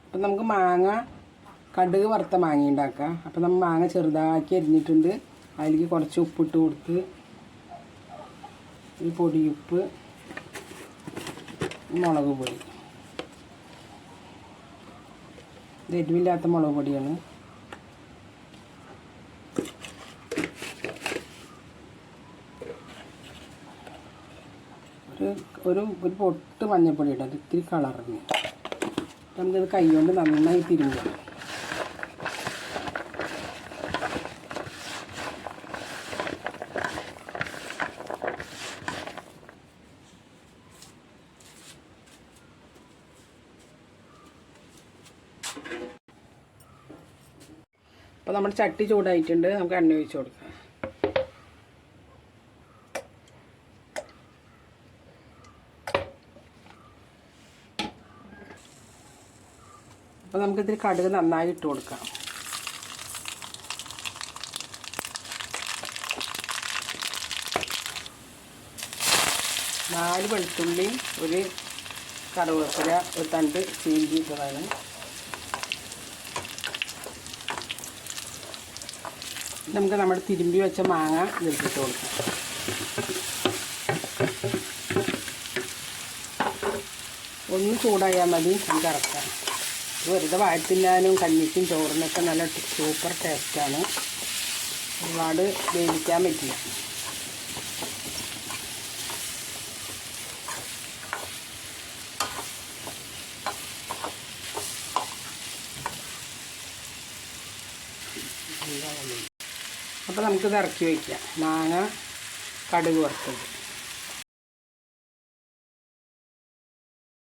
അപ്പം നമുക്ക് മാങ്ങ കടുക് വറുത്ത മാങ്ങ ഉണ്ടാക്കാം. അപ്പം നമ്മൾ മാങ്ങ ചെറുതാക്കി അരിഞ്ഞിട്ടുണ്ട്. അതിലേക്ക് കുറച്ച് ഉപ്പിട്ട് കൊടുത്ത് ഈ പൊടിയുപ്പ്, മുളക് പൊടി, ഇത് എരിവില്ലാത്ത മുളക് പൊടിയാണ്. ഒരു പൊട്ട് മഞ്ഞൾപ്പൊടി ഇടാം, ഇത്തിരി കളറിന്. നമുക്കിത് കൈ കൊണ്ട് നന്നായി തിരുമ്പാം. അപ്പോൾ നമ്മുടെ ചട്ടി ചൂടായിട്ടുണ്ട്. നമുക്ക് എണ്ണ ഒഴിച്ച് കൊടുക്കാം. അപ്പോൾ നമുക്കിതിൽ കടുക് നന്നായി ഇട്ട് കൊടുക്കാം. നാല് വെളുത്തുള്ളി, ഒരു കറിവേപ്പില, ഒരു തണ്ട് ചീന്തിയിട്ടതാണ്. നമുക്ക് നമ്മുടെ തിരുമ്പി വെച്ച മാങ്ങ ഇതിലിട്ട് കൊടുക്കാം. ഒന്ന് ചൂടായാൽ മതി, നമുക്ക് ഇറക്കാം. വെറുതെ വാഴത്തിന്നാനും കഞ്ഞിക്കും ചോറിനൊക്കെ നല്ല സൂപ്പർ ടേസ്റ്റാണ്. ഒരുപാട് വേവിക്കാൻ പറ്റില്ല. അപ്പോൾ നമുക്കിത് ഇറക്കി വയ്ക്കാം. മാങ്ങ കടുക് വറുത്തത്.